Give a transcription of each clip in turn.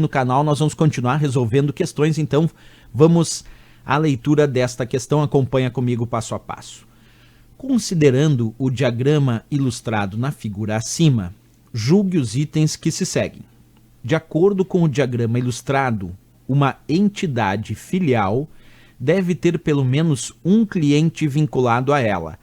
no canal nós vamos continuar resolvendo questões, então vamos à leitura desta questão, acompanha comigo passo a passo. Considerando o diagrama ilustrado na figura acima, julgue os itens que se seguem. De acordo com o diagrama ilustrado, uma entidade filial deve ter pelo menos um cliente vinculado a ela.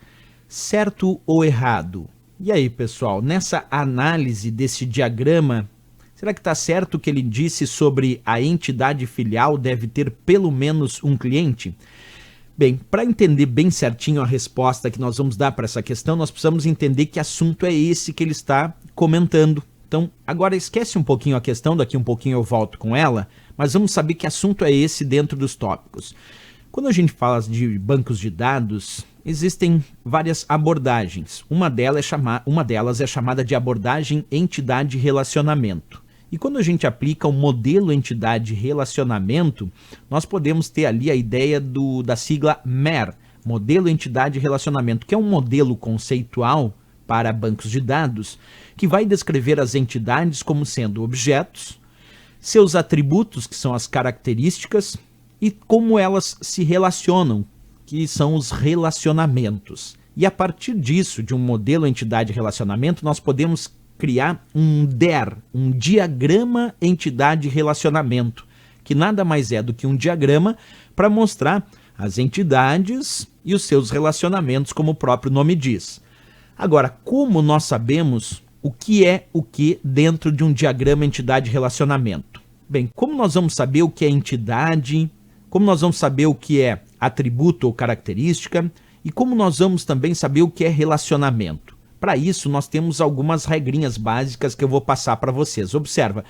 Certo ou errado? E aí, pessoal, nessa análise desse diagrama, será que está certo o que ele disse sobre a entidade filial deve ter pelo menos um cliente? Bem, para entender bem certinho a resposta que nós vamos dar para essa questão, nós precisamos entender que assunto é esse que ele está comentando. Então, agora esquece um pouquinho a questão, daqui um pouquinho eu volto com ela, mas vamos saber que assunto é esse dentro dos tópicos. Quando a gente fala de bancos de dados, existem várias abordagens. Uma delas é chamada de abordagem entidade-relacionamento. E quando a gente aplica o modelo entidade-relacionamento, nós podemos ter ali a ideia da sigla MER, modelo entidade-relacionamento, que é um modelo conceitual para bancos de dados, que vai descrever as entidades como sendo objetos, seus atributos, que são as características, e como elas se relacionam, que são os relacionamentos. E a partir disso, de um modelo entidade-relacionamento, nós podemos criar um DER, um diagrama entidade-relacionamento, que nada mais é do que um diagrama para mostrar as entidades e os seus relacionamentos, como o próprio nome diz. Agora, como nós sabemos o que é o que dentro de um diagrama entidade-relacionamento? Bem, como nós vamos saber o que é entidade, como nós vamos saber o que é atributo ou característica, e como nós vamos também saber o que é relacionamento? Para isso, nós temos algumas regrinhas básicas que eu vou passar para vocês. Observa,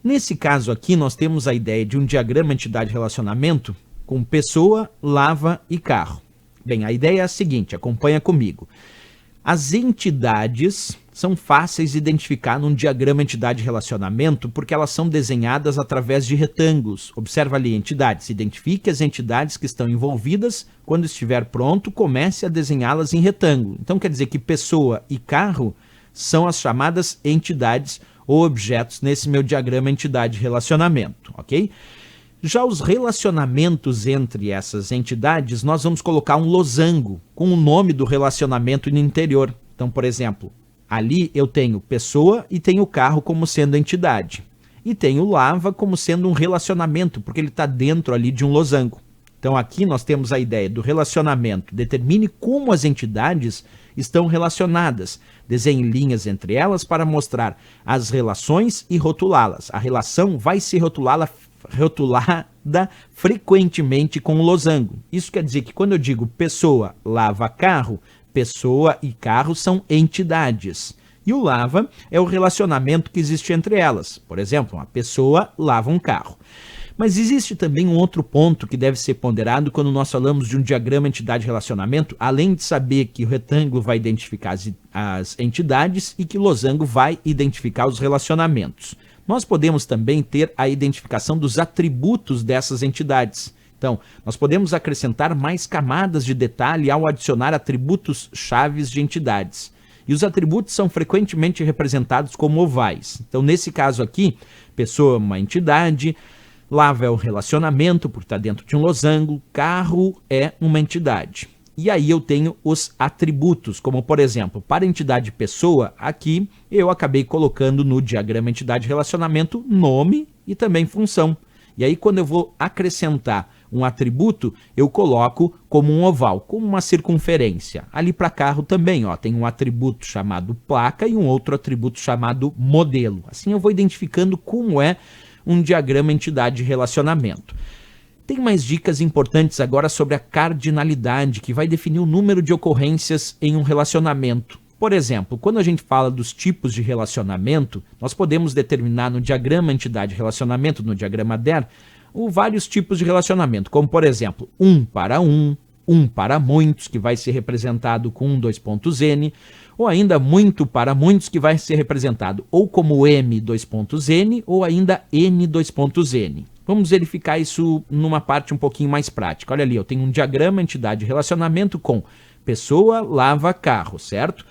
nesse caso aqui, nós temos a ideia de um diagrama entidade-relacionamento com pessoa, lava e carro. Bem, a ideia é a seguinte, acompanha comigo. As entidades são fáceis de identificar num diagrama entidade-relacionamento porque elas são desenhadas através de retângulos. Observa ali, entidades. Identifique as entidades que estão envolvidas. Quando estiver pronto, comece a desenhá-las em retângulo. Então quer dizer que pessoa e carro são as chamadas entidades ou objetos nesse meu diagrama entidade-relacionamento, ok? Já os relacionamentos entre essas entidades, nós vamos colocar um losango com o nome do relacionamento no interior. Então, por exemplo, ali eu tenho pessoa e tenho carro como sendo entidade. E tenho lava como sendo um relacionamento, porque ele está dentro ali de um losango. Então aqui nós temos a ideia do relacionamento. Determine como as entidades estão relacionadas. Desenhe linhas entre elas para mostrar as relações e rotulá-las. A relação vai ser rotulada frequentemente com o losango. Isso quer dizer que quando eu digo pessoa lava carro, pessoa e carro são entidades. E o lava é o relacionamento que existe entre elas. Por exemplo, uma pessoa lava um carro. Mas existe também um outro ponto que deve ser ponderado quando nós falamos de um diagrama entidade-relacionamento, além de saber que o retângulo vai identificar as entidades e que o losango vai identificar os relacionamentos. Nós podemos também ter a identificação dos atributos dessas entidades. Então, nós podemos acrescentar mais camadas de detalhe ao adicionar atributos chaves de entidades. E os atributos são frequentemente representados como ovais. Então, nesse caso aqui, pessoa é uma entidade, lava é o relacionamento, porque está dentro de um losango, carro é uma entidade. E aí eu tenho os atributos, como por exemplo, para a entidade pessoa, aqui eu acabei colocando no diagrama entidade-relacionamento nome e também função. E aí quando eu vou acrescentar um atributo, eu coloco como um oval, como uma circunferência. Ali para carro também, ó, tem um atributo chamado placa e um outro atributo chamado modelo. Assim eu vou identificando como é um diagrama entidade-relacionamento. Tem mais dicas importantes agora sobre a cardinalidade, que vai definir o número de ocorrências em um relacionamento. Por exemplo, quando a gente fala dos tipos de relacionamento, nós podemos determinar no diagrama entidade-relacionamento, no diagrama DER, vários tipos de relacionamento, como por exemplo, um para muitos, que vai ser representado com 2.n, ou ainda muito para muitos, que vai ser representado ou como m2.n ou ainda n2.n. Vamos verificar isso numa parte um pouquinho mais prática. Olha ali, eu tenho um diagrama entidade-relacionamento com pessoa, lava, carro, certo?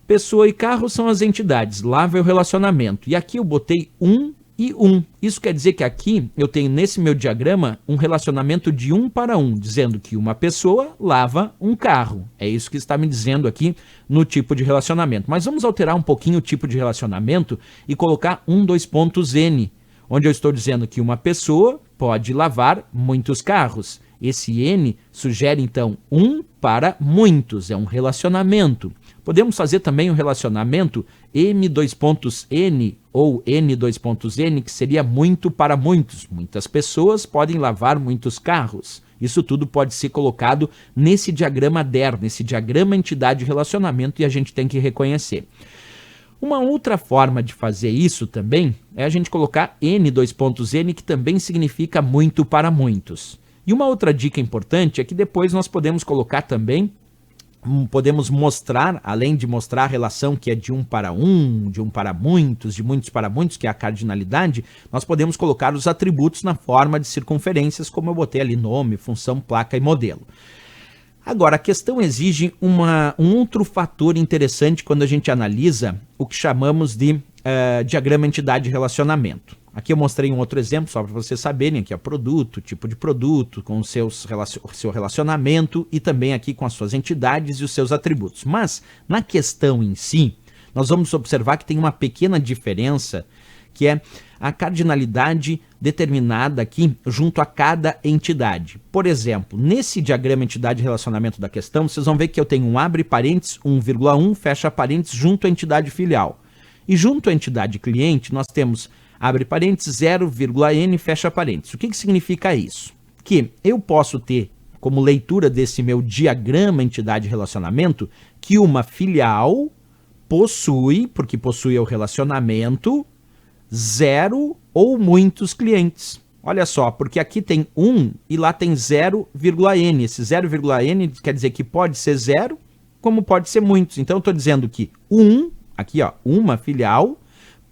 Pessoa e carro são as entidades, lava é o relacionamento. E aqui eu botei 1 e 1. Isso quer dizer que aqui eu tenho nesse meu diagrama um relacionamento de 1 para 1, dizendo que uma pessoa lava um carro. É isso que está me dizendo aqui no tipo de relacionamento. Mas vamos alterar um pouquinho o tipo de relacionamento e colocar 2 pontos N, onde eu estou dizendo que uma pessoa pode lavar muitos carros. Esse N sugere, então, 1 para muitos, é um relacionamento. Podemos fazer também um relacionamento M2.N ou N2.N, que seria muito para muitos. Muitas pessoas podem lavar muitos carros. Isso tudo pode ser colocado nesse diagrama DER, nesse diagrama entidade-relacionamento, e a gente tem que reconhecer. Uma outra forma de fazer isso também é a gente colocar N2.N, que também significa muito para muitos. E uma outra dica importante é que depois nós podemos colocar também, podemos mostrar, além de mostrar a relação que é de 1 para 1, de 1 para muitos, de muitos para muitos, que é a cardinalidade, nós podemos colocar os atributos na forma de circunferências, como eu botei ali nome, função, placa e modelo. Agora, a questão exige um outro fator interessante quando a gente analisa o que chamamos de diagrama entidade-relacionamento. Aqui eu mostrei um outro exemplo, só para vocês saberem, aqui é produto, tipo de produto, com o seu relacionamento e também aqui com as suas entidades e os seus atributos. Mas, na questão em si, nós vamos observar que tem uma pequena diferença, que é a cardinalidade determinada aqui junto a cada entidade. Por exemplo, nesse diagrama entidade-relacionamento da questão, vocês vão ver que eu tenho um abre parênteses, 1,1, fecha parênteses, junto à entidade filial. E junto à entidade cliente, nós temos abre parênteses, 0,n, fecha parênteses. O que significa isso? Que eu posso ter, como leitura desse meu diagrama entidade-relacionamento, que uma filial possui, porque possui o relacionamento, 0 ou muitos clientes. Olha só, porque aqui tem 1 e lá tem 0,n. Esse 0,n quer dizer que pode ser 0, como pode ser muitos. Então eu estou dizendo que aqui ó, uma filial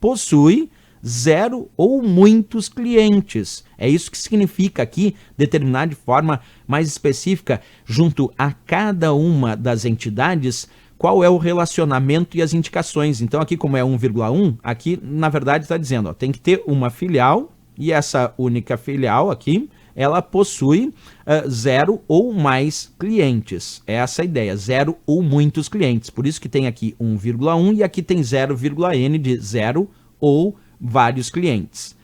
possui 0 ou muitos clientes. É isso que significa aqui determinar de forma mais específica, junto a cada uma das entidades, qual é o relacionamento e as indicações. Então aqui, como é 1,1, aqui na verdade está dizendo, ó, tem que ter uma filial, e essa única filial aqui, ela possui 0 ou mais clientes. É essa a ideia, 0 ou muitos clientes. Por isso que tem aqui 1,1 e aqui tem 0,n de 0 ou vários clientes.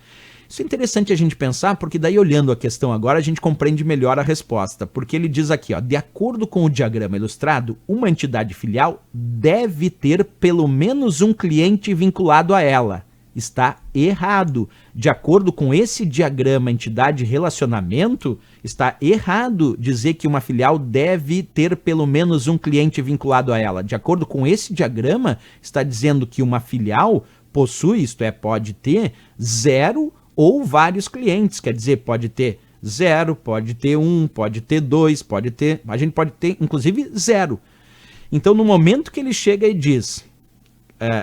Isso é interessante a gente pensar, porque daí olhando a questão agora a gente compreende melhor a resposta, porque ele diz aqui, ó, de acordo com o diagrama ilustrado, uma entidade filial deve ter pelo menos um cliente vinculado a ela. Está errado. De acordo com esse diagrama entidade-relacionamento, está errado dizer que uma filial deve ter pelo menos um cliente vinculado a ela. De acordo com esse diagrama, está dizendo que uma filial possui, isto é, pode ter 0 ou vários clientes, quer dizer, pode ter 0, pode ter 1, pode ter 2, a gente pode ter inclusive 0. Então no momento que ele chega e diz,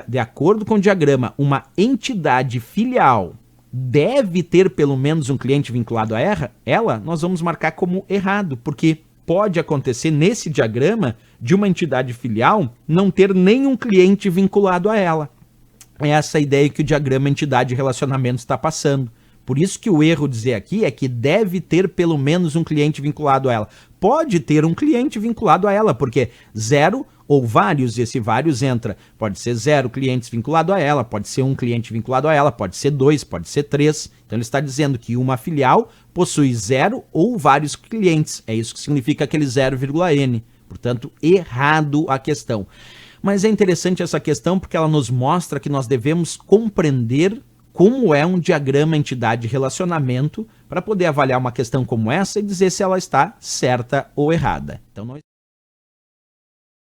de acordo com o diagrama, uma entidade filial deve ter pelo menos um cliente vinculado a ela, nós vamos marcar como errado, porque pode acontecer nesse diagrama de uma entidade filial não ter nenhum cliente vinculado a ela. É essa a ideia que o diagrama entidade-relacionamento está passando. Por isso que o erro dizer aqui é que deve ter pelo menos um cliente vinculado a ela. Pode ter um cliente vinculado a ela, porque 0 ou vários, e esse vários entra, pode ser 0 clientes vinculado a ela, pode ser um cliente vinculado a ela, pode ser 2, pode ser 3. Então ele está dizendo que uma filial possui 0 ou vários clientes. É isso que significa aquele 0,n. Portanto, errado a questão. Mas é interessante essa questão porque ela nos mostra que nós devemos compreender como é um diagrama entidade-relacionamento para poder avaliar uma questão como essa e dizer se ela está certa ou errada. Então,